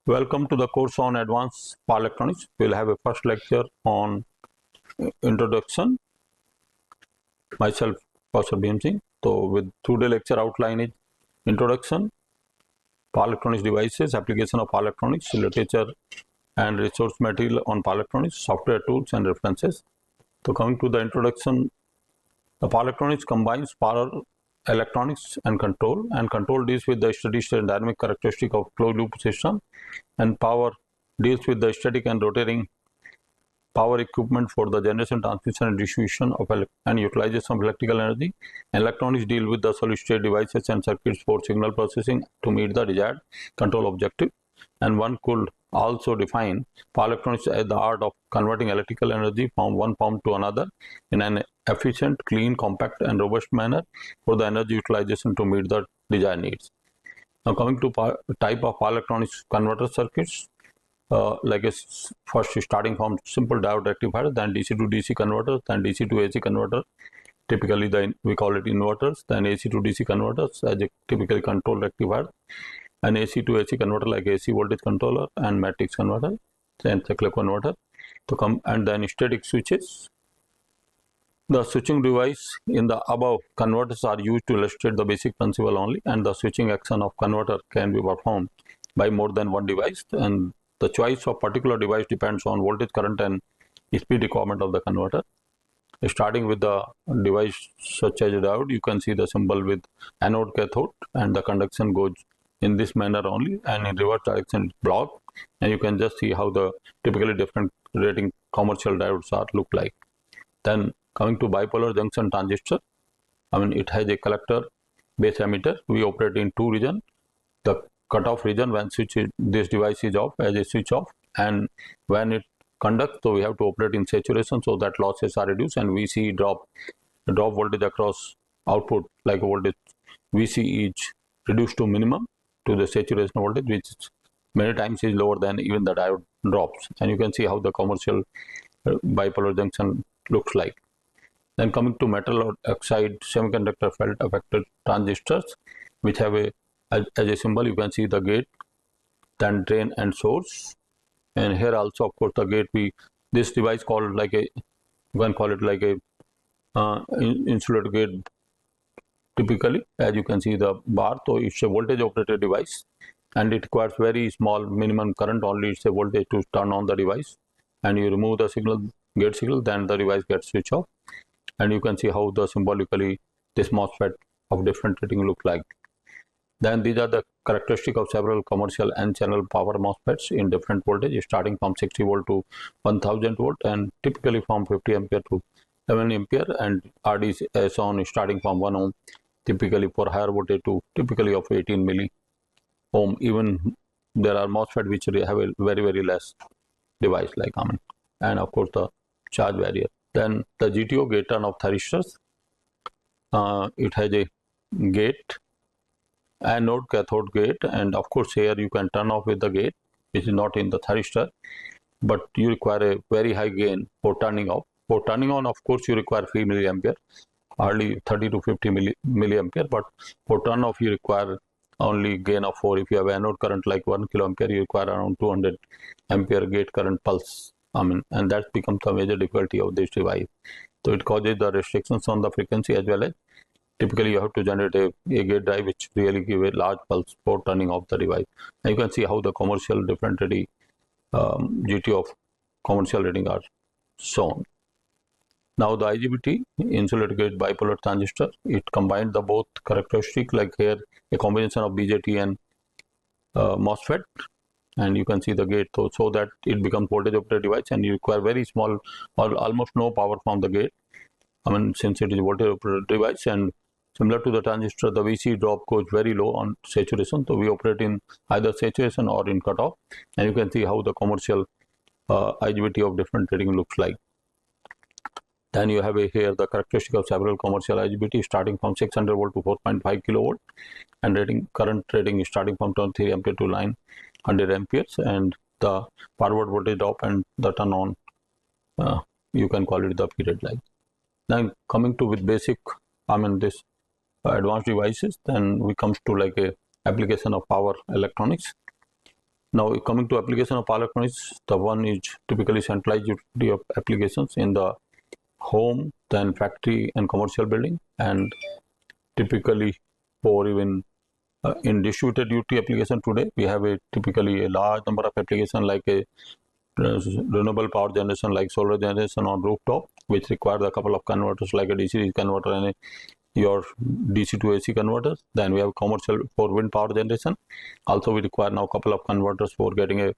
Welcome to the course on advanced power electronics. We'll have a first lecture on introduction. Myself, Professor Bhim Singh. So, with today lecture outline is introduction, power electronics devices, application of power electronics, literature and resource material on power electronics, software tools and references. So, coming to the introduction, the power electronics combines power electronics and control deals with the steady state and dynamic characteristic of closed loop system, and power deals with the static and rotating power equipment for the generation, transmission and distribution of and utilization of electrical energy. And electronics deal with the solid state devices and circuits for signal processing to meet the desired control objective. And one could also define power electronics as the art of converting electrical energy from one form to another in an efficient, clean, compact and robust manner for the energy utilization to meet the desired needs. Now coming to type of power electronics converter circuits, first starting from simple diode rectifier, then DC to DC converters, then DC to AC converter, typically we call it inverters, then AC to DC converters as a typically control rectifier, and AC to AC converter like AC voltage controller and matrix converter, then cycloconverter to come, and then static switches. The switching device in the above converters are used to illustrate the basic principle only, and the switching action of converter can be performed by more than one device, and the choice of particular device depends on voltage, current and speed requirement of the converter. Starting with the device such as a diode, you can see the symbol with anode cathode, and the conduction goes in this manner only, and in reverse direction block, and you can just see how the typically different rating commercial diodes are look like. Then coming to bipolar junction transistor, it has a collector base emitter. We operate in two regions. The cutoff region when this device is off as a switch off, and when it conducts, so we have to operate in saturation so that losses are reduced, and we see drop voltage across output like voltage VC is reduced to minimum to the saturation voltage, which many times is lower than even the diode drops, and you can see how the commercial bipolar junction looks like. Then coming to metal oxide semiconductor felt affected transistors, which have as a symbol, you can see the gate, then drain and source, and here also of course the gate, this device called like a, you can call it like a insulator gate typically, as you can see the bar. So it's a voltage operated device, and it requires very small minimum current only, it's a voltage to turn on the device, and you remove the signal, gate signal, then the device gets switched off, and you can see how the symbolically this MOSFET of different rating look like. Then these are the characteristic of several commercial N-channel power MOSFETs in different voltage, starting from 60 volt to 1000 volt, and typically from 50 ampere to 7 ampere, and RD as on starting from 1 ohm, typically for higher voltage to typically of 18 milli ohm. Even there are MOSFET which have a very less device like and of course the charge barrier. Then the GTO, gate turn of thyristors, it has a gate, anode cathode gate, and of course here you can turn off with the gate, which is not in the thyristor, but you require a very high gain for turning off. For turning on, of course, you require 3 milliampere, hardly 30 to 50 milliampere, but for turn off you require only gain of 4. If you have anode current like 1 kiloampere, you require around 200 ampere gate current pulse. And that becomes a major difficulty of this device. So it causes the restrictions on the frequency, as well as typically you have to generate a gate drive which really give a large pulse for turning off the device. And you can see how the commercial different rating GTO of commercial rating are shown. Now the IGBT, insulator gate bipolar transistor, it combined the both characteristic, like here a combination of BJT and MOSFET, and you can see the gate, so that it becomes voltage operated device, and you require very small or almost no power from the gate, since it is voltage operated device. And similar to the transistor, the VC drop goes very low on saturation, so we operate in either saturation or in cutoff, and you can see how the commercial IGBT of different rating looks like. Then you have here the characteristic of several commercial IGBT, starting from 600 volt to 4.5 kilovolt, and current rating is starting from 23 ampere to 900 amperes, and the forward voltage drop and the turn on, you can call it the period lag. Then coming to with basic, this advanced devices, then we comes to like a application of power electronics. Now coming to application of power electronics, the one is typically centralized utility of applications in the home, then factory and commercial building, and typically for even in distributed utility application today, we have a typically a large number of applications like a renewable power generation like solar generation on rooftop, which requires a couple of converters like a DC converter and your DC to AC converters. Then we have commercial for wind power generation. Also, we require now a couple of converters for getting a,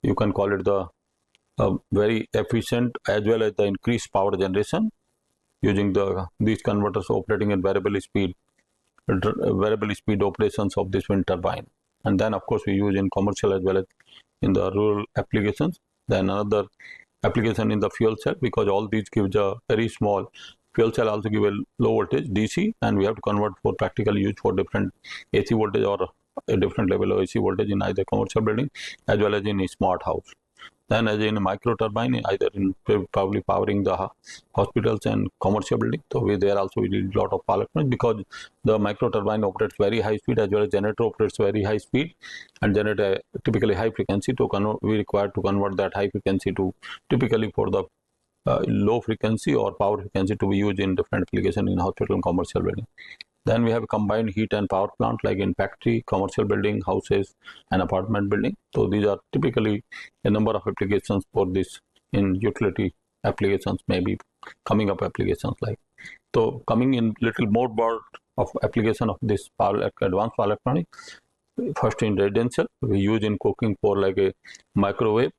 you can call it the very efficient as well as the increased power generation using these converters operating in variable speed operations of this wind turbine. And then of course we use in commercial as well as in the rural applications. Then another application in the fuel cell, because all these gives a very small fuel cell, also give a low voltage DC, and we have to convert for practical use for different AC voltage or a different level of AC voltage in either commercial building as well as in a smart house. Then as in a micro turbine, either in probably powering the hospitals and commercial building. So there also we need a lot of power electronics, because the micro turbine operates very high speed as well as generator operates very high speed and generate a typically high frequency. To convert, we require to convert that high frequency to typically for the low frequency or power frequency to be used in different applications in hospital and commercial building. Then we have a combined heat and power plant like in factory, commercial building, houses and apartment building. So these are typically a number of applications for this in utility applications, maybe coming up applications like. So coming in little more broad of application of this advanced power electronics. First in residential, we use in cooking for like a microwave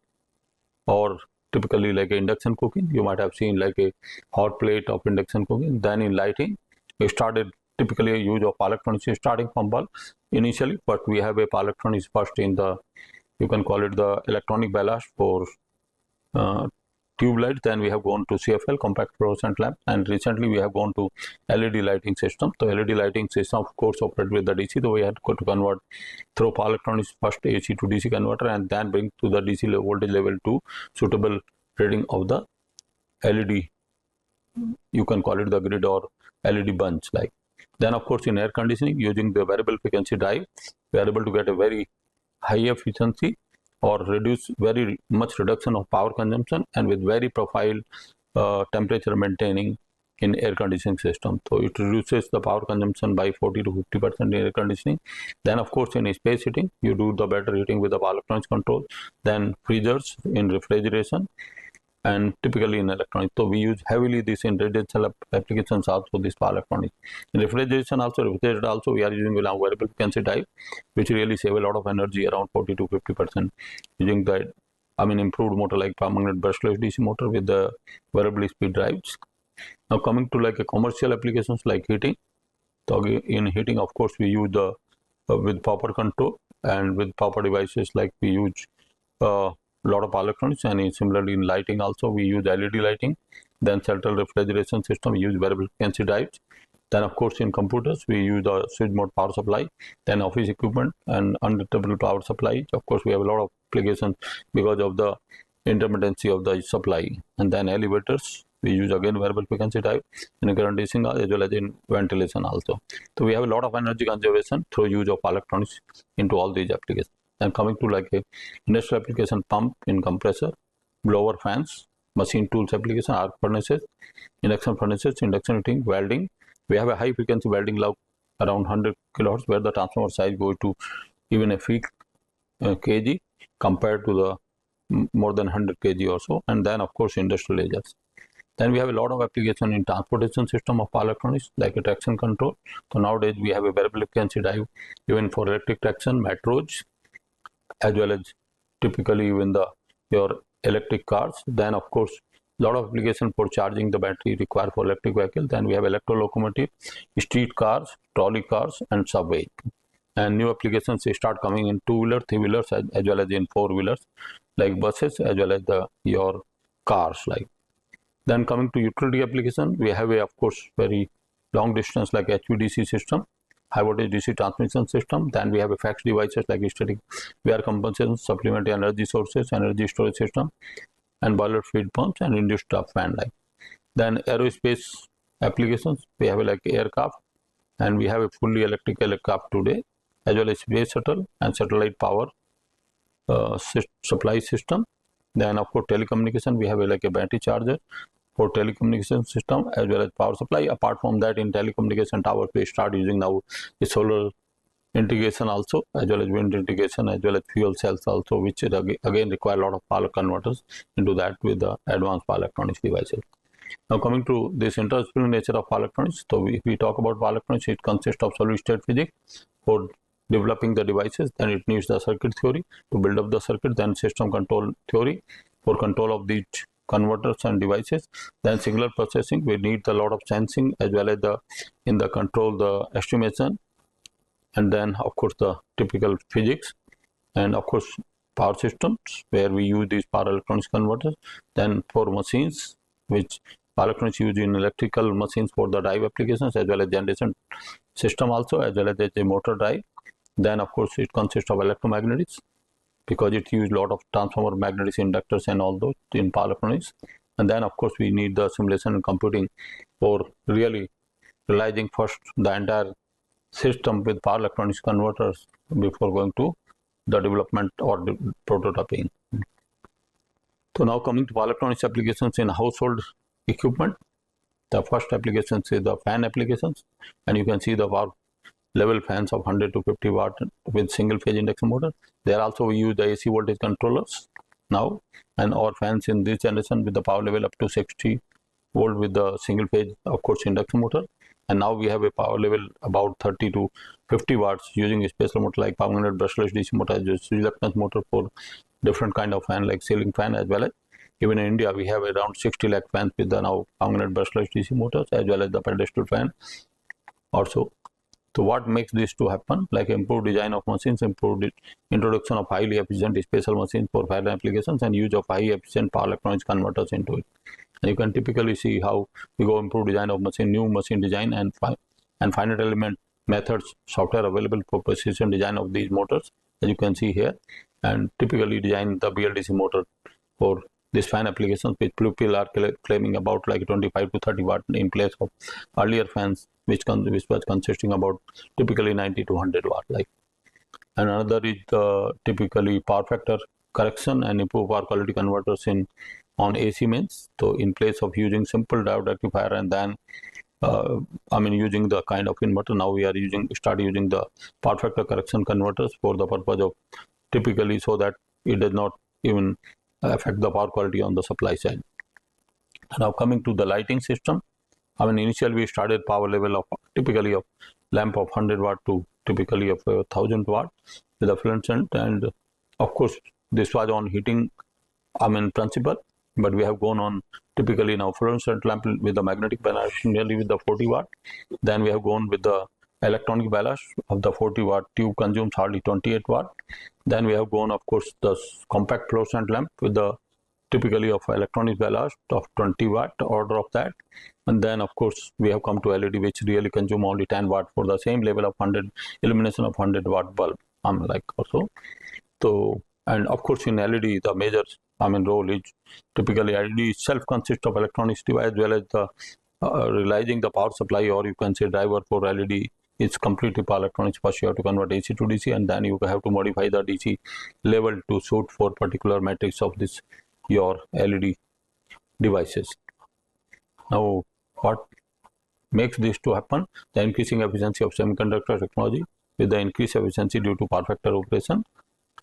or typically like a induction cooking. You might have seen like a hot plate of induction cooking. Then in lighting, we started typically a use of power electronics starting from bulb initially, but we have a power electronics first in the, you can call it the electronic ballast for tube lights. Then we have gone to CFL, compact fluorescent lamp, and recently we have gone to LED lighting system. So LED lighting system of course operate with the DC, so we had to convert through power electronics first AC to DC converter and then bring to the DC voltage level to suitable reading of the LED, you can call it the grid or LED bunch like. Then of course in air conditioning, using the variable frequency drive, we are able to get a very high efficiency or reduce very much reduction of power consumption and with very profile temperature maintaining in air conditioning system. So it reduces the power consumption by 40 to 50% in air conditioning. Then of course in space heating, you do the better heating with the power electronics control. Then freezers in refrigeration and typically in electronics. So we use heavily this in residential applications also, this power electronics. In refrigeration also, we are using now variable frequency drive, which really save a lot of energy, around 40 to 50%, using the improved motor like permanent brushless DC motor with the variable speed drives. Now coming to like a commercial applications like heating. So in heating, of course, we use the with power control and with power devices like we use lot of power electronics, and similarly in lighting also we use LED lighting. Then central refrigeration system, we use variable frequency drives. Then of course in computers we use the switch mode power supply. Then office equipment and unreliable power supply. Of course we have a lot of applications because of the intermittency of the supply. And then elevators, we use again variable frequency drive in air conditioning as well as in ventilation also. So we have a lot of energy conservation through use of electronics into all these applications. And coming to like a industrial application, pump in compressor, blower fans, machine tools application, arc furnaces, induction heating, welding. We have a high frequency welding load around 100 kilohertz where the transformer size goes to even a few kg compared to the more than 100 kg or so. And then of course industrial areas. Then we have a lot of application in transportation system of power electronics like a traction control. So nowadays we have a variable frequency drive even for electric traction, metros, as well as typically even your electric cars. Then of course a lot of application for charging the battery required for electric vehicle. Then we have electro locomotive, street cars, trolley cars and subway. And new applications start coming in two-wheeler, three-wheelers as well as in four-wheelers like buses as well as your cars like. Then coming to utility application, we have a of course very long distance like HVDC system, high voltage DC transmission system. Then we have a fax devices like static wear compensation, supplementary energy sources, energy storage system, and boiler feed pumps and induced draft fan like. Then aerospace applications, we have like aircraft, and we have a fully electric aircraft today, as well as space shuttle and satellite power supply system. Then of course telecommunication, we have like a battery charger for telecommunication system as well as power supply. Apart from that, in telecommunication tower we start using now the solar integration also, as well as wind integration, as well as fuel cells also, which again require a lot of power converters into that with the advanced power electronics devices. Now coming to this interdisciplinary nature of power electronics, so if we talk about power electronics, it consists of solid state physics for developing the devices, then it needs the circuit theory to build up the circuit, then system control theory for control of these converters and devices, then signal processing, we need a lot of sensing as well as the control, the estimation, and then of course the typical physics, and of course power systems where we use these power electronics converters, then for machines which power electronics use in electrical machines for the drive applications, as well as generation system also, as well as a motor drive. Then of course it consists of electromagnetics because it uses a lot of transformer, magnetics, inductors and all those in power electronics. And then of course we need the simulation and computing for really realizing first the entire system with power electronics converters before going to the development or the prototyping. So now coming to power electronics applications in household equipment, the first application is the fan applications, and you can see the power level fans of 100 to 50 watt with single phase induction motor. There also we use the AC voltage controllers now, and our fans in this generation with the power level up to 60 volt with the single phase of course induction motor. And now we have a power level about 30 to 50 watts using a special motor like 500 brushless DC motor as a reluctance motor for different kind of fan like ceiling fan, as well as even in India we have around 60 lakh fans with the now 500 brushless DC motors as well as the pedestal fan also. So what makes this to happen? Like improved design of machines, improved introduction of highly efficient special machines for fan applications, and use of high efficient power electronics converters into it. And you can typically see how we go improve design of machine, new machine design and finite element methods, software available for precision design of these motors, as you can see here. And typically design the BLDC motor for this fan applications, which people are claiming about like 25 to 30 watt in place of earlier fans, which was consisting about typically 90 to 100 watt. Like, and another is the typically power factor correction and improve power quality converters on AC mains. So in place of using simple diode rectifier and then using the kind of inverter, now we are start using the power factor correction converters for the purpose of typically so that it does not even affect the power quality on the supply side. Now coming to the lighting system, initially we started power level of typically of lamp of 100 watt to typically of 1000 watt with a fluorescent, and of course this was on heating principle, but we have gone on typically now fluorescent lamp with the magnetic ballast nearly with the 40 watt. Then we have gone with the electronic ballast of the 40 watt tube consumes hardly 28 watt. Then we have gone of course the compact fluorescent lamp with the typically of electronic ballast of 20 watt order of that. And then of course we have come to LED, which really consume only 10 watt for the same level of 100 illumination of 100 watt bulb like also. So, and of course in LED the major role is typically LED itself consists of electronics device as well as the realizing the power supply, or you can say driver for LED. It's completely power electronics. First you have to convert AC to DC, and then you have to modify the DC level to suit for particular matrix of this your LED devices. Now what makes this to happen? The increasing efficiency of semiconductor technology with the increased efficiency due to power factor operation.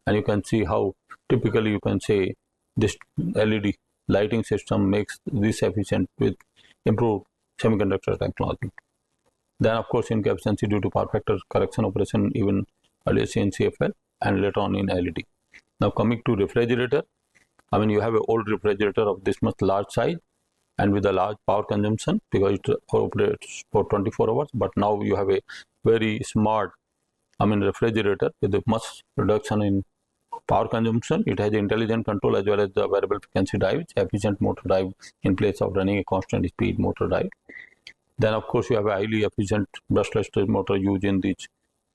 And you can see how typically you can say this LED lighting system makes this efficient with improved semiconductor technology. Then of course increased efficiency due to power factor correction operation even earlier in CFL and later on in LED. Now coming to refrigerator, you have an old refrigerator of this much large size and with a large power consumption because it operates for 24 hours, but now you have a very smart refrigerator with a much reduction in power consumption. It has intelligent control as well as the variable frequency drive, efficient motor drive in place of running a constant speed motor drive. Then of course you have a highly efficient brushless motor used in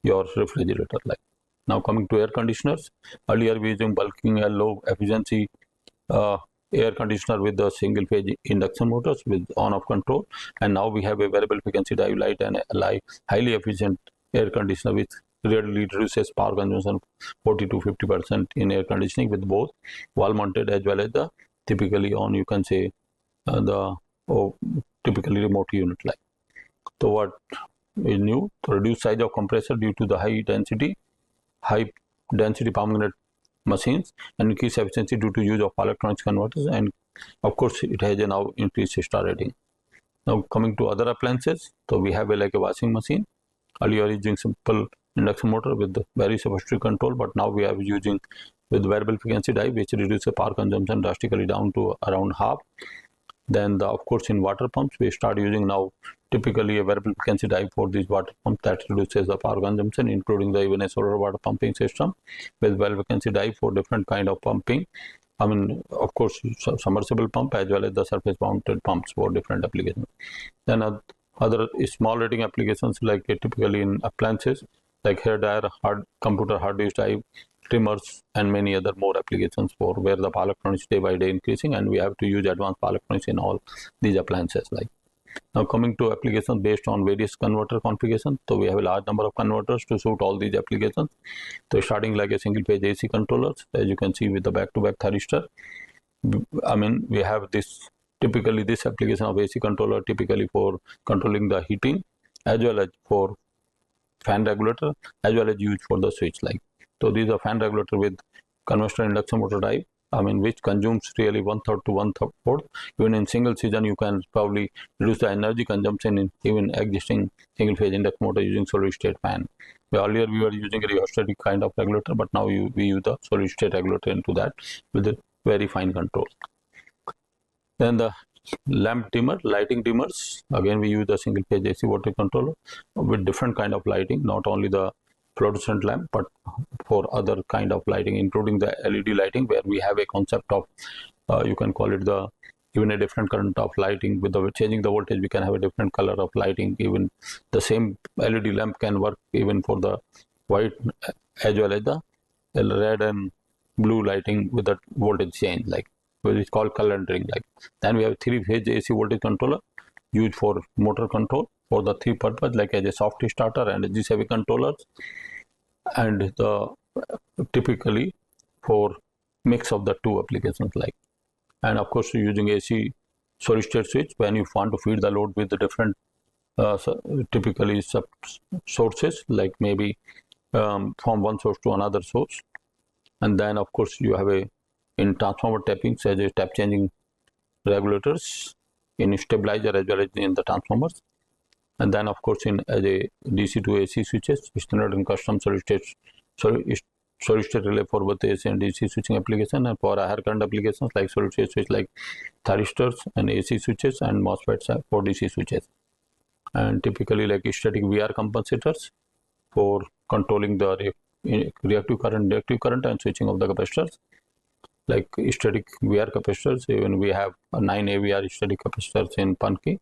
your refrigerator. Like now coming to air conditioners, earlier we using bulking and low efficiency air conditioner with the single phase induction motors with on-off control, and now we have a variable frequency drive light and a highly efficient air conditioner with really reduces power consumption 40 to 50% in air conditioning with both wall mounted as well as the typically on, you can say, typically remote unit like. So what is new? To reduce size of compressor due to the high density power magnet machines, and increase efficiency due to use of electronics converters, and of course it has a now increased star rating. Now coming to other appliances, so we have like a washing machine. Earlier using simple induction motor with very sophisticated control, but now we are using with variable frequency drive, which reduces power consumption drastically down to around half. Then of course in water pumps we start using now typically a variable frequency drive for these water pumps that reduces the power consumption, including the even a solar water pumping system with variable frequency drive for different kind of pumping. I mean, of course, submersible pump as well as the surface mounted pumps for different applications. Then other small rating applications like typically in appliances like hair dryer, computer hard disk drive, trimmers, and many other more applications for where the power electronics day by day increasing, and we have to use advanced power electronics in all these appliances. Like now coming to applications based on various converter configurations, so we have a large number of converters to suit all these applications. So starting like a single phase AC controllers, as you can see with the back-to-back thyristor. I mean, we have this typically this application of AC controller typically for controlling the heating as well as for fan regulator as well as used for the switch like. So these are fan regulator with conventional induction motor drive, I mean, which consumes really 1/3 to 1/4. Even in single season, you can probably reduce the energy consumption in even existing single phase induction motor using solid state fan. Earlier we were using a rheostatic kind of regulator, but now we use the solid state regulator into that with a very fine control. Then the lamp dimmer, lighting dimmers, again we use the single phase AC voltage controller with different kind of lighting, not only the fluorescent lamp but for other kind of lighting, including the LED lighting, where we have a concept of you can call it the even a different current of lighting. With the changing the voltage, we can have a different color of lighting. Even the same LED lamp can work even for the white as well as the red and blue lighting with the voltage change, like which is called coloring. Like then we have 3-phase AC voltage controller used for motor control for the three purpose, like as a soft starter and a G7 controllers, and the typically for mix of the two applications like. And of course using AC solid state switch when you want to feed the load with the different typically sub sources, like maybe from one source to another source. And then of course you have a in transformer tappings as a tap changing regulators in stabilizer as well as in the transformers. And then of course in as a DC to AC switches, standard and custom solid state relay for both AC and DC switching application, and for higher current applications like solid state switch like thyristors and AC switches and MOSFETs for DC switches. And typically like static VR compensators for controlling the reactive current and switching of the capacitors, like static VR capacitors. Even we have 9 AVR static capacitors in Punky,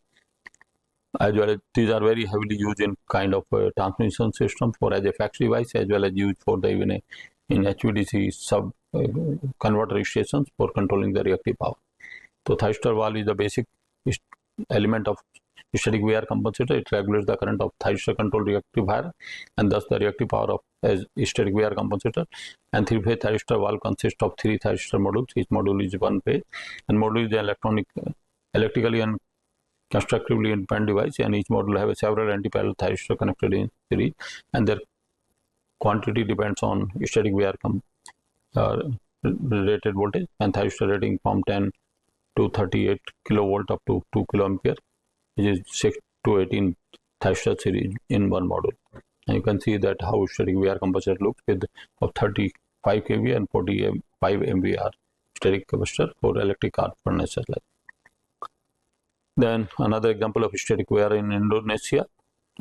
as well as these are very heavily used in kind of transmission system for as a fax device, as well as used for the even in HVDC sub converter stations for controlling the reactive power. So thyristor valve is the basic element of static VR compensator. It regulates the current of thyristor control reactive wire and thus the reactive power of as static VR compensator. And 3-phase thyristor valve consists of 3 thyristor modules. Each module is 1 phase, and module is an electrically and constructively independent device, and each module have several anti-parallel thyristor connected in series, and their quantity depends on static VR rated voltage and thyristor rating from 10 to 38 kilovolt up to 2 kiloampere, which is 6 to 18 thyristor series in one module. And you can see that how static VR capacitor looks with of 35 kV and 45 MVR static capacitor for electric arc furnaces. Like. Then another example of static VR in Indonesia.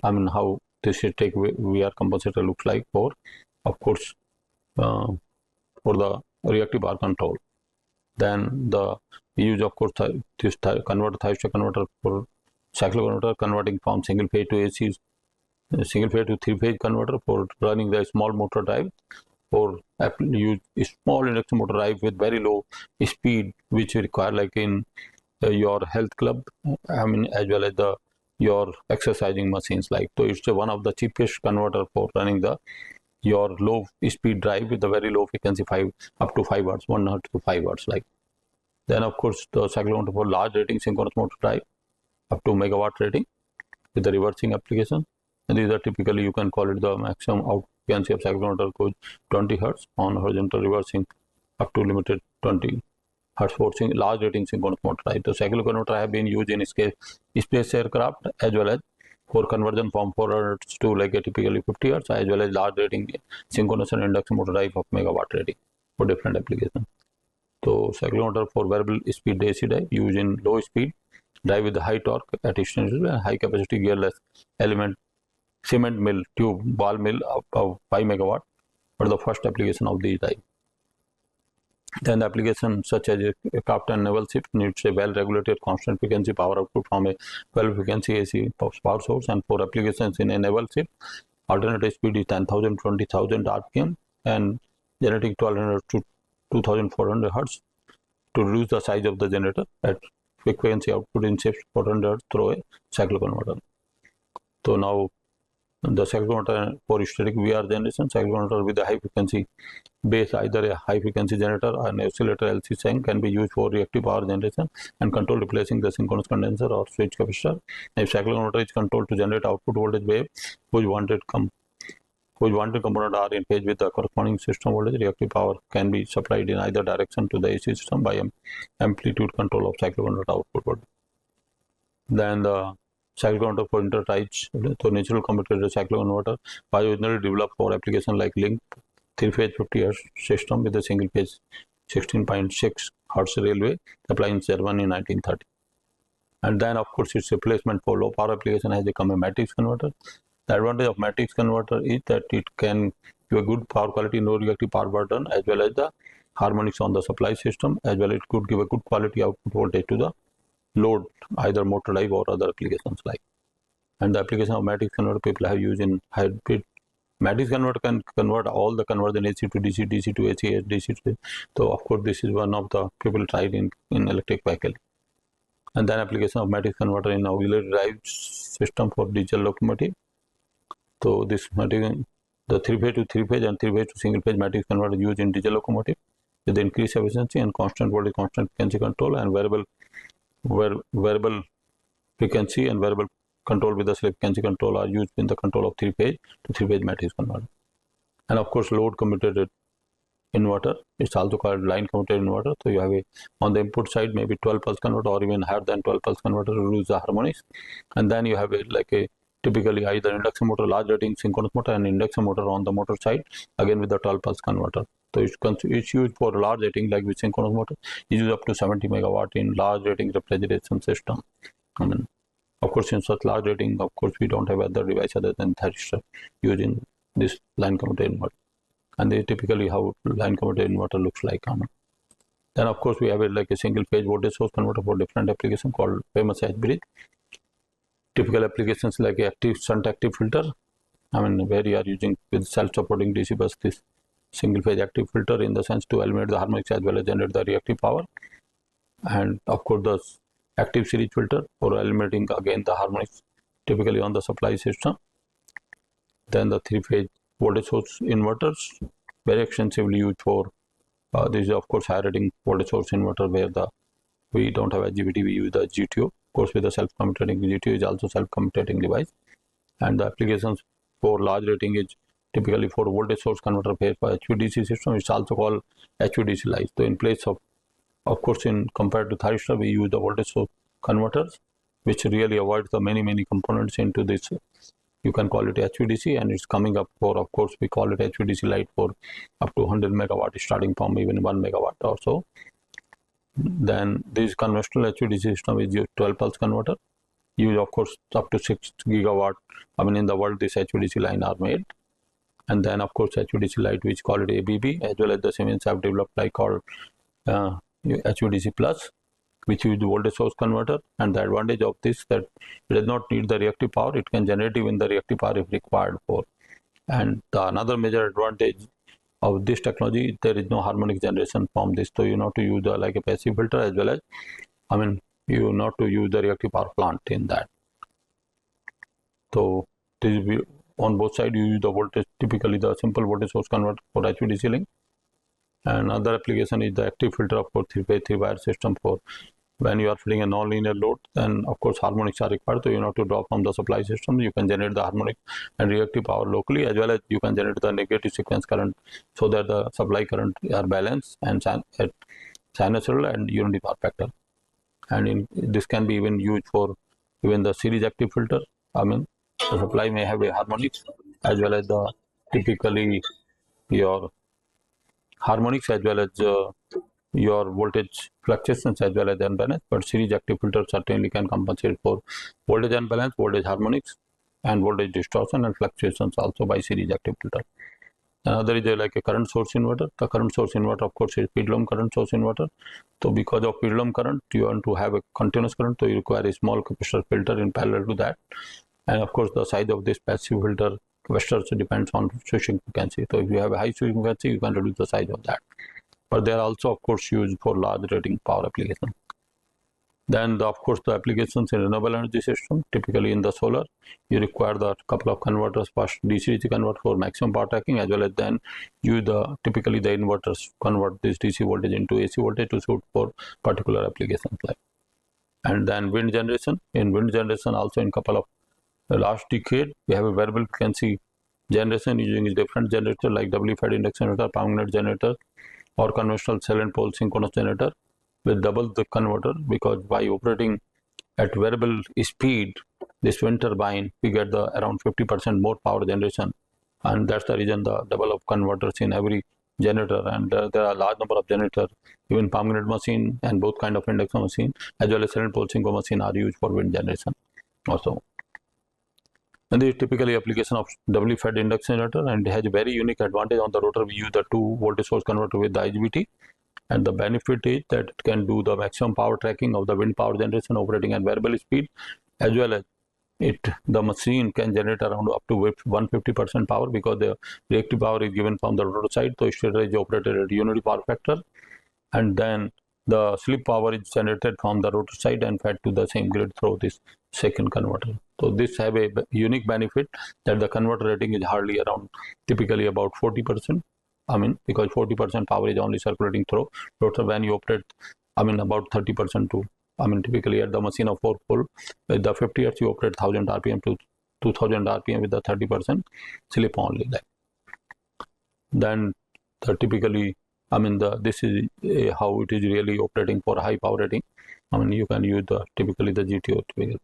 I mean how this static VR compensator looks like for, of course, for the reactive power control. Then the use of course this thyristor converter for cycloconverter, converting from single phase to AC, single phase to 3-phase converter for running the small motor drive, or use small induction motor drive with very low speed, which you require like in your health club, I mean, as well as the your exercising machines like. So it's one of the cheapest converter for running your low speed drive with a very low frequency, up to 5 watts, 1 hertz to 5 watts like. Then of course the cycloconverter for large rating synchronous motor drive up to megawatt rating with the reversing application. And these are typically, you can call it the maximum out frequency of cycloconverter goes 20 hertz on horizontal reversing up to limited 20 hertz for large rating synchronous motor drive. The cycloconverter have been used in space aircraft as well as for conversion from 4 hertz to like a typically 50 hertz, as well as large rating synchronous and induction motor drive of megawatt rating for different applications. So cycloconverter for variable speed AC drive used in low speed drive with high torque at extension and high capacity gearless element cement mill tube ball mill of 5 megawatt for the first application of these drive. Then the application such as a craft and naval ship needs a well-regulated constant frequency power output from a 12 frequency AC power source, and for applications in a naval ship, alternating speed is 10,000 20,000 RPM and generating 1200 to 2400 Hz to reduce the size of the generator at frequency output in ships 400 Hz through a cycloconverter. So now the cycloconverter for static VR generation, cycloconverter with a high frequency base, either a high frequency generator or an oscillator LC sink, can be used for reactive power generation and control, replacing the synchronous condenser or switch capacitor. If cycloconverter is controlled to generate output voltage wave whose wanted component are in phase with the corresponding system voltage, reactive power can be supplied in either direction to the AC system by amplitude control of cycloconverter output voltage. Then the cycloconverter for intertie, so natural commutator cycloconverter was originally developed for application like link 3-phase 50 Hz system with a single phase 16.6 Hz railway supply in Germany in 1930. And then of course its replacement for low power application has become a matrix converter. The advantage of matrix converter is that it can give a good power quality, no reactive power burden, as well as the harmonics on the supply system, as well as it could give a good quality output voltage to the load, either motor drive or other applications like. And the application of matrix converter people have used in hybrid. Matrix converter can convert all the conversion AC to DC, DC to AC, DC to AC. So of course this is one of the people tried in electric vehicle. And then application of matrix converter in auxiliary drive system for diesel locomotive. So this matrix, the 3-phase to 3-phase and 3-phase to single-phase matrix converter used in diesel locomotive with increased efficiency and constant voltage, constant frequency control, and variable frequency and variable control with the frequency control are used in the control of 3-phase to 3-phase matrix converter. And of course load commutated inverter, it's also called line commutated inverter. So you have on the input side maybe 12 pulse converter or even higher than 12 pulse converter to reduce the harmonics, and then you have typically either induction motor, large rating synchronous motor, and induction motor on the motor side, again with the 12 pulse converter. So it's used for large rating like with synchronous motor, is used up to 70 megawatt in large rating refrigeration system. Of course in such large rating, of course we don't have other device other than thyristor using this line commutated inverter. And this is typically how line commutated inverter looks like. Then of course we have a single phase voltage source converter for different application called famous edge bridge. Typical applications like shunt active filter, where you are using with self-supporting DC bus this single phase active filter in the sense to eliminate the harmonics as well as generate the reactive power. And of course the active series filter for eliminating again the harmonics typically on the supply system. Then the 3-phase voltage source inverters, very extensively used for this is of course high rating voltage source inverter where we don't have IGBT, we use the GTO. Of course with the self-commutating, GTO is also self-commutating device. And the applications for large rating is typically for voltage source converter pair for HVDC system. It's also called HVDC light. So in place of course in compared to thyristor, we use the voltage source converters, which really avoids the many components into this. You can call it HVDC, and it's coming up for, of course we call it HVDC light for up to 100 megawatt starting from even 1 megawatt or so. Then this conventional HVDC system is 12 pulse converter, use of course up to 6 gigawatt. In the world this HVDC line are made. And then of course HVDC light, which call it ABB, as well as the Siemens have developed like called HVDC plus, which use the voltage source converter. And the advantage of this that it does not need the reactive power, it can generate even the reactive power if required for. And another major advantage of this technology, there is no harmonic generation from this. So you not to use like a passive filter as well as you not to use the reactive power plant in that. So this is on both sides you use the voltage, typically the simple voltage source converter for HVDC link. And other application is the active filter, of course, 3x3 wire system for when you are feeding a non-linear load. Then of course harmonics are required, so you have to draw from the supply system. You can generate the harmonic and reactive power locally, as well as you can generate the negative sequence current, so that the supply current are balanced and at sinusoidal and unity power factor. And this can be even used for even the series active filter. I mean, the supply may have a harmonics as well as the typically your harmonics as well as your voltage fluctuations as well as unbalance, but series active filter certainly can compensate for voltage unbalance, voltage harmonics, and voltage distortion and fluctuations also by series active filter. Another is like a current source inverter. The current source inverter, of course, is pendulum current source inverter. So because of pendulum current, you want to have a continuous current, so you require a small capacitor filter in parallel to that. And of course, the size of this passive filter capacitor depends on switching frequency. So if you have a high switching frequency, you can reduce the size of that. But they are also, of course, used for large rating power application. Then, of course, the applications in renewable energy system, typically in the solar, you require the couple of converters, first DC-DC converter for maximum power tracking, as well as then use typically the inverters convert this DC voltage into AC voltage to suit for particular applications like. And then wind generation. In wind generation, also in couple of last decade, we have a variable frequency generation using different generator like doubly-fed induction generator, permanent generator, or conventional cell and pole synchronous generator with double the converter, because by operating at variable speed, this wind turbine, we get the around 50% more power generation, and that's the reason the double of converters in every generator. And there are a large number of generators, even permanent machine and both kind of induction machine as well as cell and pole synchronous machine are used for wind generation also. And this is typically application of doubly fed induction generator, and it has a very unique advantage. On the rotor, we use the 2 voltage source converter with the IGBT, and the benefit is that it can do the maximum power tracking of the wind power generation operating at variable speed, as well as the machine can generate around up to 150% power, because the reactive power is given from the rotor side, so stator is operated at unity power factor, and then the slip power is generated from the rotor side and fed to the same grid through this second converter. So this have a unique benefit that the converter rating is hardly around typically about 40%. I mean, because 40% power is only circulating through rotor when you operate, I mean, about 30% to, I mean, typically at the machine of 4 pole, with the 50 Hz you operate 1000 RPM to 2000 RPM with the 30% slip only. Like. Then typically, I mean, this is how it is really operating for high power rating. I mean, you can use typically the GTO typically.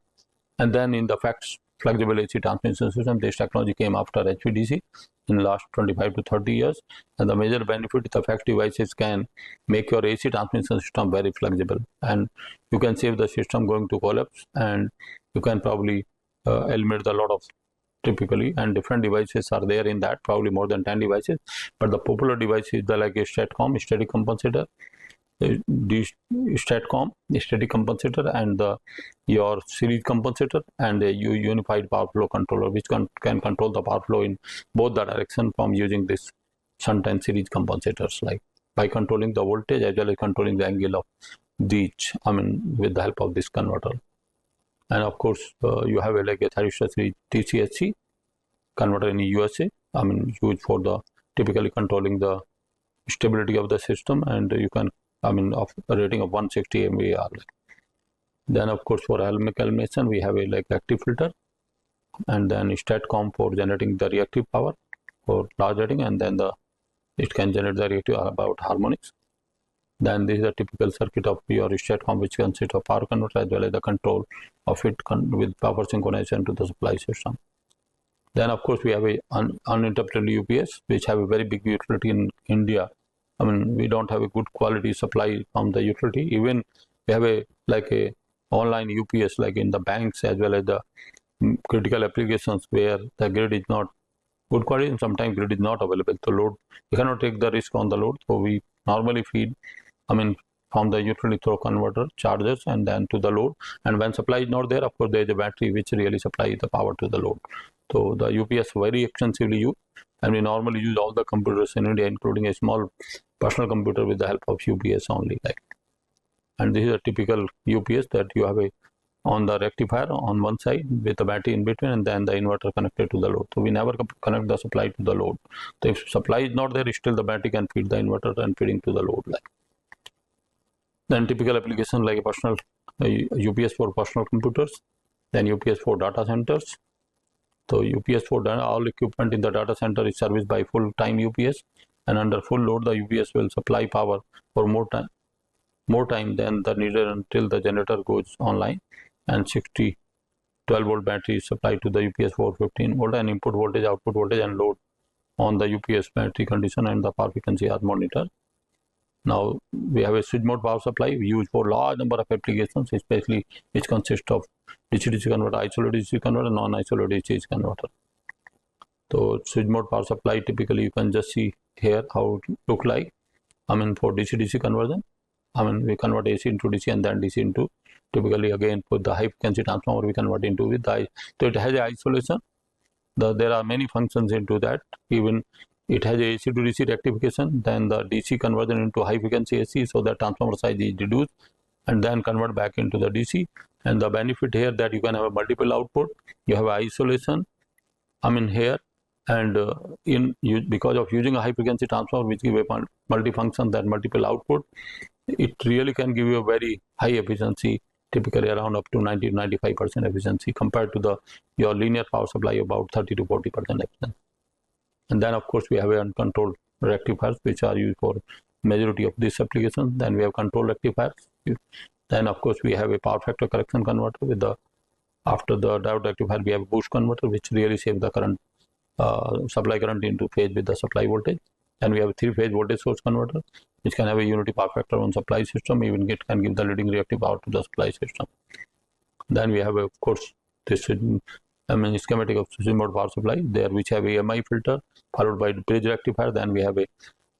And then in the flexible AC transmission system, this technology came after HVDC in the last 25 to 30 years. And the major benefit is the fact devices can make your AC transmission system very flexible, and you can save the system going to collapse, and you can probably eliminate a lot of typically, and different devices are there in that, probably more than 10 devices. But the popular device is like a STATCOM, static compensator, STATCOM, static compensator, and your series compensator, and a unified power flow controller, which can control the power flow in both the direction from using this shunt and series compensators, like by controlling the voltage as well as controlling the angle of each, I mean, with the help of this converter. And of course, you have like a thyristor series TCSC converter in the USA, I mean, used for the typically controlling the stability of the system, and you can, I mean, of a rating of 160 MVAR. Then of course for harmonic elimination we have a like active filter, and then STATCOM for generating the reactive power for large rating, and then it can generate the reactive about harmonics. Then this is a typical circuit of your STATCOM, which consists of power converter as well as the control of it with power synchronization to the supply system. Then of course we have a uninterrupted UPS, which have a very big utility in India. I mean, we don't have a good quality supply from the utility. Even we have a online UPS like in the banks as well as the critical applications where the grid is not good quality, and sometimes grid is not available to load. You cannot take the risk on the load, so we normally feed, I mean, from the utility through converter chargers and then to the load. And when supply is not there, of course there is a battery which really supplies the power to the load. So the UPS very extensively used, and we normally use all the computers in India, including a small personal computer, with the help of UPS only. Like. And this is a typical UPS that you have a on the rectifier on one side with the battery in between, and then the inverter connected to the load. So we never connect the supply to the load. So if supply is not there, still the battery can feed the inverter and feeding to the load line. Then typical application like a personal UPS for personal computers, then UPS for data centers. So UPS for all equipment in the data center is serviced by full-time UPS, and under full load the UPS will supply power for more time than the needed until the generator goes online, and 12 volt battery is supplied to the UPS for 15 volt, and input voltage, output voltage and load on the UPS battery condition and the power frequency are monitored. Now we have a switch mode power supply used for large number of applications, especially which consists of DC-DC converter, isolated DC converter, non-isolated DC converter. So switch mode power supply, typically you can just see here how it look like. I mean, for DC-DC conversion, I mean, we convert AC into DC and then DC into, typically again for the high frequency transformer we convert into with the, so it has a isolation. There are many functions into that. Even it has a AC to DC rectification, then the DC conversion into high frequency AC, so the transformer size is reduced and then convert back into the DC. And the benefit here that you can have a multiple output, you have isolation, I mean here, and because of using a high frequency transformer which give a multifunction, that multiple output, it really can give you a very high efficiency, typically around up to 90-95% efficiency compared to your linear power supply, about 30 to 40% efficiency. And then of course we have uncontrolled rectifiers which are used for majority of this application. Then we have control rectifiers. Then of course we have a power factor correction converter with after the diode rectifier we have a boost converter which really saves the current, supply current into phase with the supply voltage. And we have a 3-phase voltage source converter which can have a unity power factor on supply system, even it can give the leading reactive power to the supply system. Then we have of course this schematic of switch mode power supply there, which have a EMI filter followed by the bridge rectifier. Then we have a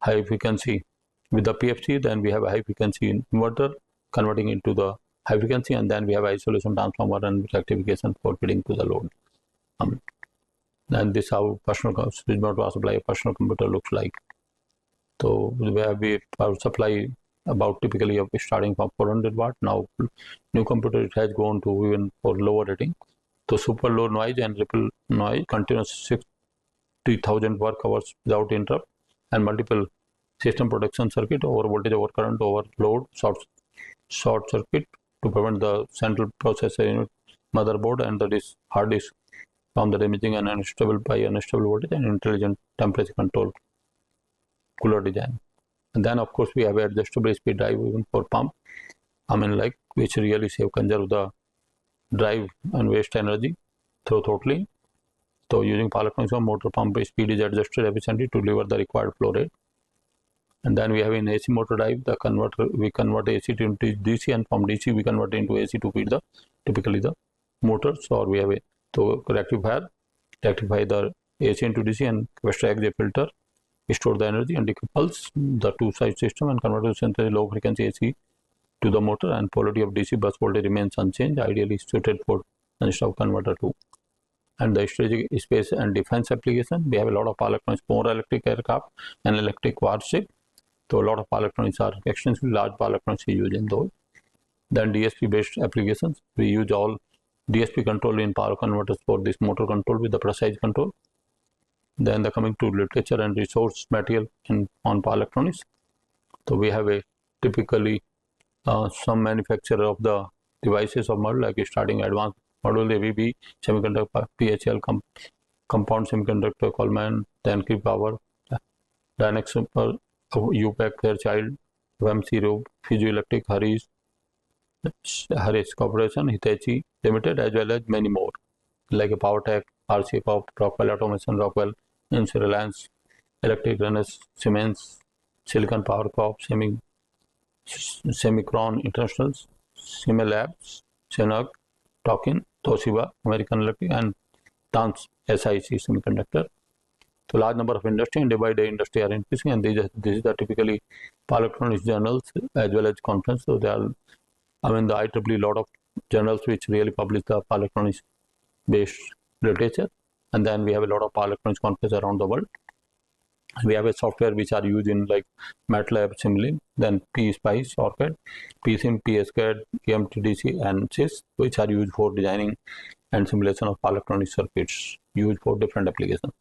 high frequency with the PFC, then we have a high frequency inverter converting into the high frequency, and then we have isolation transformer and rectification for feeding to the load. And this is how personal switch mode power supply, a personal computer looks like. So we have a power supply about typically starting from 400 watt. Now new computer it has gone to even for lower rating. So super low noise and ripple noise, continuous 60,000 work hours without interrupt, and multiple system protection circuit, over voltage, over current, over load, short circuit to prevent the central processor unit, motherboard and the hard disk from the damaging and unstable voltage, and intelligent temperature control cooler design. And then of course we have adjustable speed drive even for pump, I mean like which really conserve the drive and waste energy through throttling. So using power electronics, motor pump speed is adjusted efficiently to deliver the required flow rate. And then we have in AC motor drive, the converter, we convert AC to DC, and from DC we convert into AC to feed typically the motors. Or we have rectify the AC into DC, and extract the filter, store the energy and decouples the two-side system and convert to synthetic low frequency AC to the motor, and polarity of DC bus voltage remains unchanged, ideally suited for stop converter 2. And the strategic space and defense application, we have a lot of power electronics, more electric aircraft and electric warship. So a lot of power electronics are extensively large power electronics used in those. Then DSP based applications, we use all DSP control in power converters for this motor control with the precise control. Then the coming to literature and resource material on power electronics. So we have a typically some manufacturer of the devices of model, like starting advanced module ABB, semiconductor, PHL, compound semiconductor, Coleman, then Power, Dynex Super, UPEC, Fairchild, FMC, Fujitsu Electric, Harris Corporation, Hitachi Limited, as well as many more, like a PowerTech, RC Corp, Rockwell Automation, Rockwell, Reliance Electric, Renes, Siemens, Silicon Power Corp, Semicron Internationals, Similabs, Senag, Tokin, Toshiba, American Electric, and TANS SIC Semiconductor. So large number of industry and day by day industry are increasing, and this is the typically power electronics journals as well as conference. So they are, the IEEE lot of journals which really publish the power electronics based literature, and then we have a lot of power electronics conferences around the world. we have a software which are used in like MATLAB, Simulink, then PSpice, ORCAD, PSIM, PSCAD, EMTDC, and SYS, which are used for designing and simulation of electronic circuits used for different applications.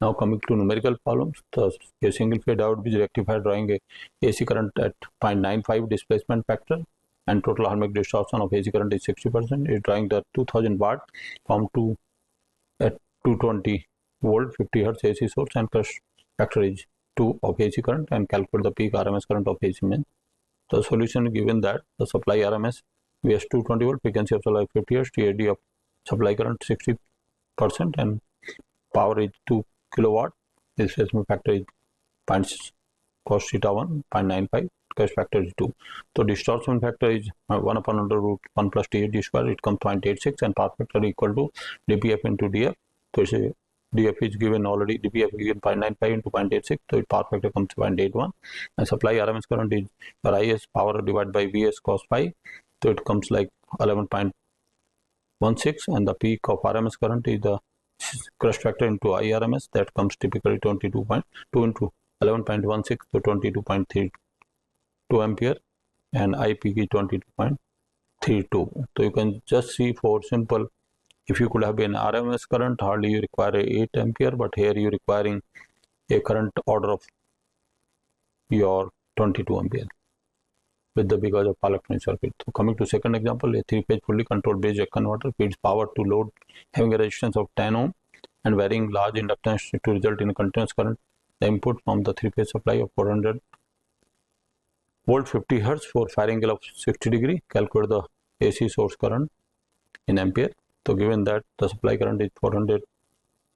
Now coming to numerical problems, a single phase diode which rectifier drawing a AC current at 0.95 displacement factor and total harmonic distortion of AC current is 60%. Is drawing the 2000 watt from at 220 volt 50 hertz AC source and crush factor is 2 of AC current and calculate the peak RMS current of AC main. The solution given that the supply RMS VS 220 volt, frequency of supply 50 hertz, TAD of supply current 60% and power is 2 kilowatt. Displacement factor is cos theta 1 0.95, crush factor is 2. So distortion factor is 1 upon under root 1 plus TAD square, it comes 0.86 and power factor equal to dPf into dF. So it's a dF is given already, dPf is given 0.95 into 0.86, so power factor comes 0.81 and supply RMS current is IS power divided by VS cos phi, so it comes like 11.16 and the peak of RMS current is the crush factor into IRMS, that comes typically 22.2 into 11.16, so 22.32 ampere and I peak is 22.32. So you can just see for simple, if you could have an RMS current, hardly you require a 8 ampere, but here you requiring a current order of your 22 ampere with the because of electronic circuit. So coming to second example, a 3-phase fully controlled base jack converter feeds power to load having a resistance of 10 ohm and varying large inductance to result in a continuous current. The input from the 3-phase supply of 400 volt 50 hertz for fire angle of 60 degree. Calculate the AC source current in ampere. So given that the supply current is 400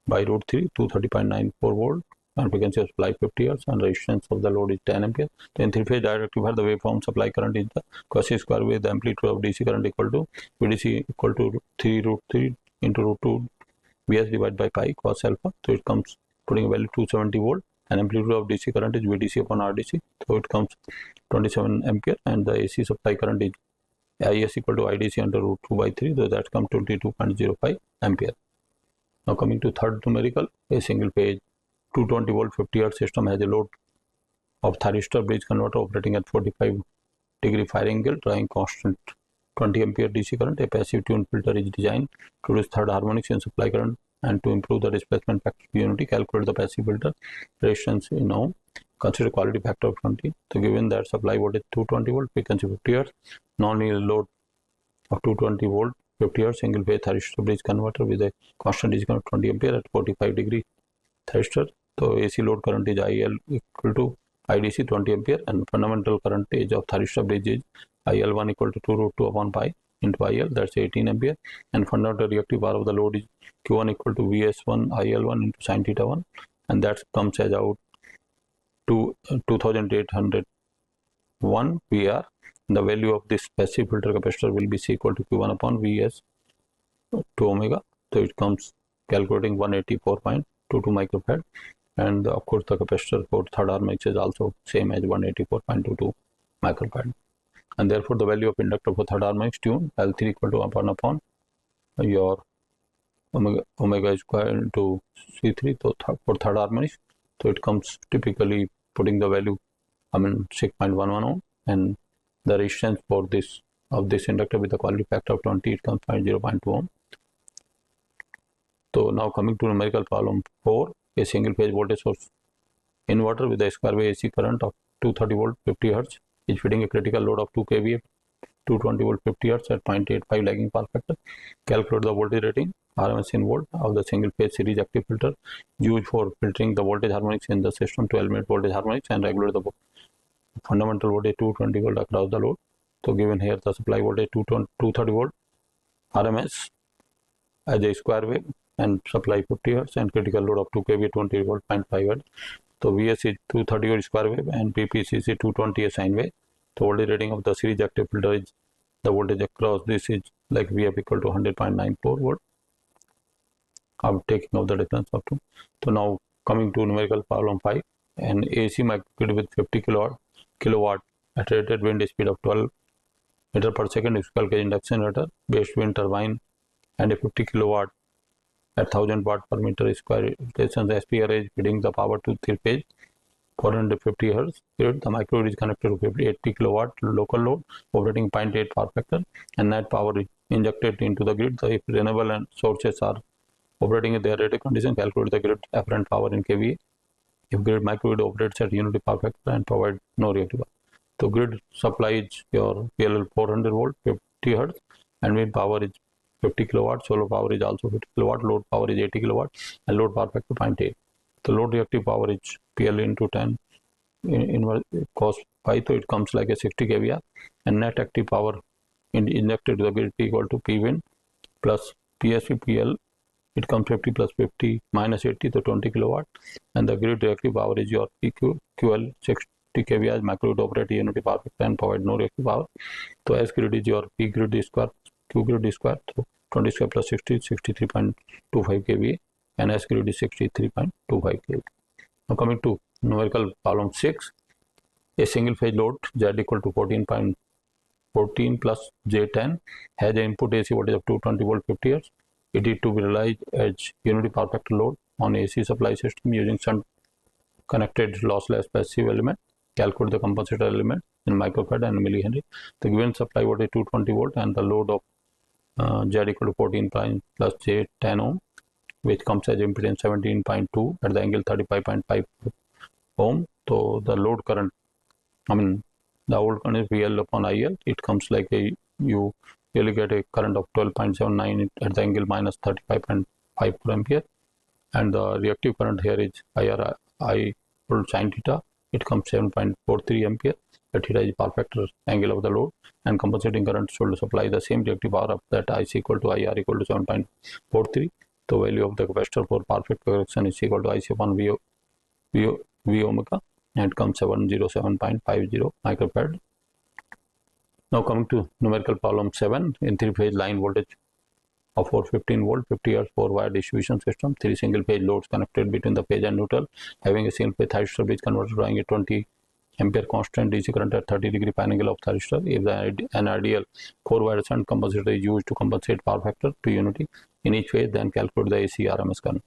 by root 3, 230.94 volt and frequency of supply 50 hertz and resistance of the load is 10 ampere. So in 3-phase rectifier, the waveform supply current is the quasi square wave, the amplitude of DC current equal to VDC equal to 3 root 3 into root 2 Vs divided by pi cos alpha. So it comes putting a value 270 volt and amplitude of DC current is VDC upon RDC. So it comes 27 ampere and the AC supply current is IS equal to IDC under root 2 by 3, so that comes 22.05 ampere. Now coming to third numerical, a single phase 220 volt 50 hertz system has a load of thyristor bridge converter operating at 45 degree fire angle, drawing constant 20 ampere DC current. A passive tuned filter is designed to produce third harmonics in supply current and to improve the displacement factor unity. Calculate the passive filter resistance in ohm. Consider quality factor of 20. So given that supply voltage 220 volt, frequency 50 hertz, non-linear load of 220 volt 50 hertz single phase thyristor bridge converter with a constant DC current 20 ampere at 45 degree thyristor. So AC load current is IL equal to IDC 20 ampere and fundamental current of thyristor bridge is IL1 equal to 2 root 2 upon pi into IL, that's 18 ampere, and fundamental reactive power of the load is Q1 equal to VS1 IL1 into sin theta 1 and that comes as out to 2801 VR. The value of this passive filter capacitor will be C equal to Q1 upon Vs 2 omega. So it comes calculating 184.22 microfarad and of course the capacitor for third harmonics is also same as 184.22 microfarad and therefore the value of inductor for third harmonics tune L3 equal to 1 upon your omega square into C3 so for third harmonics. So it comes typically putting the value 6.11 ohm and the resistance for this of this inductor with the quality factor of 20 it comes 0.2 ohm. So now coming to numerical problem 4, a single phase voltage source inverter with a square wave AC current of 230 volt 50 hertz is feeding a critical load of 2 kVA 220 volt 50 hertz at 0.85 lagging power factor. Calculate the voltage rating RMS in volt of the single phase series active filter used for filtering the voltage harmonics in the system to eliminate voltage harmonics and regulate the fundamental voltage 220 volt across the load. So given here the supply voltage 230 volt RMS as a square wave and supply 50 hertz and critical load of 2 kVA 20 volt 0.5 hertz. So VS is 230 volt square wave and PPCC 220 a sine wave. So voltage rating of the series active filter is the voltage across this is like VF equal to 100.94 volt. I'm taking out the difference of 2. So now coming to numerical problem 5, an AC microgrid with 50 kilowatt at rated wind speed of 12 meter per second, electrical cage induction generator, base wind turbine and a 50 kilowatt at 1000 watt per meter square stations SPR is feeding the power to 3-phase 450 Hz grid. The microgrid is connected to 80 kilowatt local load operating 0.8 power factor, and net power is injected into the grid. So if renewable and sources are operating at their rated condition, calculate the grid apparent power in kVA. If grid microgrid operates at unity power factor and provide no reactive power. So grid supplies your PLL 400 volt 50 Hz, and wind power is 50 kilowatt, solar power is also 50 kilowatt, load power is 80 kilowatt, and load power factor 0.8. The load reactive power is PL into 10 in cos pi, so it comes like a 60 kVA, and net active power injected to the grid equal to P wind plus PSV PL. It comes 50 plus 50 minus 80, so 20 kilowatt, and the grid reactive power is your QL 60 kVA. Macro grid operate unity power factor and provide no reactive power. So S grid is your P grid square, Q grid square, so 20 square plus 60, 63.25 kVA, and S grid is 63.25 kVA. Now coming to numerical problem 6, a single phase load Z equal to 14 plus J10 has an input AC voltage of 220 volt 50 Hz. It is to be realized as unity power factor load on AC supply system using some connected lossless passive element. Calculate the compensator element in microfarad and millihenry. The given supply voltage 220 volt and the load of Z equal to 14 prime plus J 10 ohm, which comes as impedance 17.2 at the angle 35.5 ohm. So the load current, the old current is VL upon IL. It comes like you really get a current of 12.79 at the angle minus 35.5 ampere, and the reactive current here is IR I sin theta. It comes 7.43 ampere. The theta is power factor angle of the load, and compensating current should supply the same reactive power of that IC equal to IR equal to 7.43. The value of the capacitor for power factor correction is equal to IC upon V omega, and it comes 707.50 microfarad. Now coming to numerical problem 7, in 3-phase line voltage of 415 volt 50 Hz 4-wire distribution system, 3 single phase loads connected between the phase and neutral, having a single phase thyristor bridge converter drawing a 20 ampere constant DC current at 30 degree pan angle of thyristor. If an ideal 4-wire shunt compensator is used to compensate power factor to unity in each phase, then calculate the AC RMS current.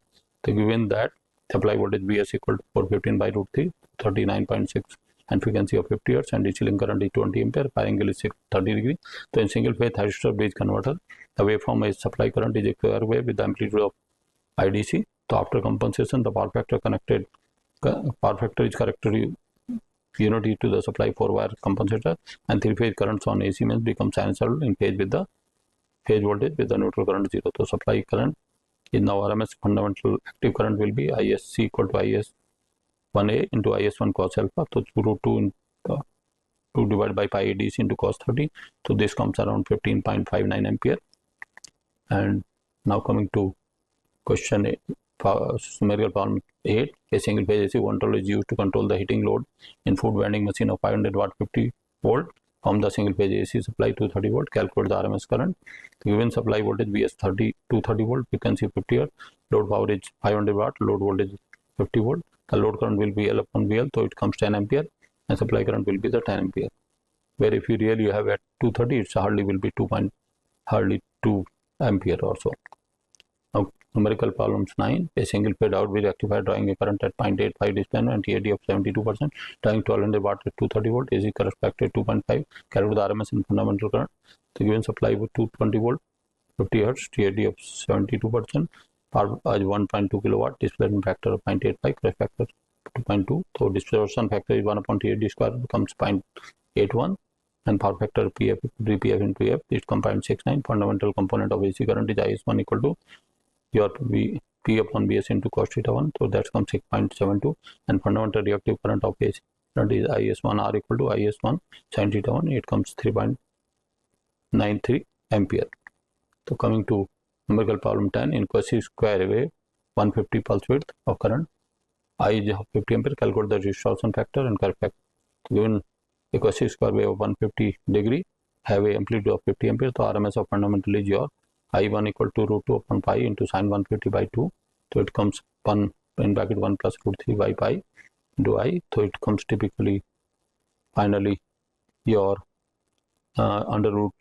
So given that supply voltage Vs equal to 415 by root 3, 39.6, and frequency of 50 Hz, and DC link current is 20 ampere, pi angle is 30 degree. So in single phase thyristor bridge converter, the waveform is supply current is a square wave with the amplitude of IDC. So after compensation, the power factor is corrected unity to the supply 4-wire compensator, and 3-phase currents on AC means become sinusoidal in phase with the phase voltage with the neutral current 0. So supply current is now RMS fundamental active current will be ISC equal to IS 1A into IS1 cos alpha, so root 2 divided by pi ADC into cos 30. So this comes around 15.59 ampere. And now coming to question 8, numerical problem 8, a single phase AC control is used to control the heating load in food vending machine of 500 watt 50 volt from the single phase AC supply to 30 volt. Calculate the RMS current. The given supply voltage Vs 230 volt, frequency 50 Hz, load power is 500 watt, load voltage 50 volt. The load current will be L upon VL, so it comes 10 ampere, and supply current will be the 10 ampere. Where if you really have at 230, it's hardly will be 2 ampere or so. Now numerical problems 9, a single phase outward rectifier drawing a current at 0.85 distance and TAD of 72%, drawing 1200 watt at 230 volt, AC corresponding to 2.5, calculate the RMS and fundamental current. The given supply with 220 volt, 50 Hz, TAD of 72%, power as 1.2 kilowatt, displacement factor of 0.85, correct factor 2.2. So dispersion factor is 1 upon TAD square becomes 0.81, and power factor PF into F is 0.69. Fundamental component of AC current is IS1 equal to your P upon Bs into cos theta 1, so that comes 6.72, and fundamental reactive current of AC current is IS1 R equal to IS1 sin theta 1, it comes 3.93 ampere. So coming to numerical problem 10, in quasi square wave 150 pulse width of current, I is 50 ampere, calculate the distortion factor and correct factor. Given a quasi square wave of 150 degree have a amplitude of 50 ampere, so RMS of fundamental is your I1 equal to root 2 upon pi into sin 150 by 2, so it comes 1 in bracket 1 plus root 3 by pi into I, so it comes typically finally your under root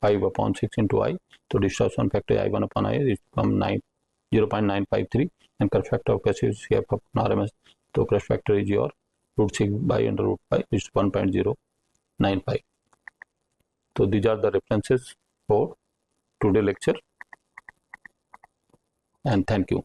5 upon 6 into I. So distortion factor I1 upon I is come 0.953, and correct factor of cases CF upon RMS. So correct factor is your root 6 by under root 5, which is 1.095. So these are the references for today's lecture, and thank you.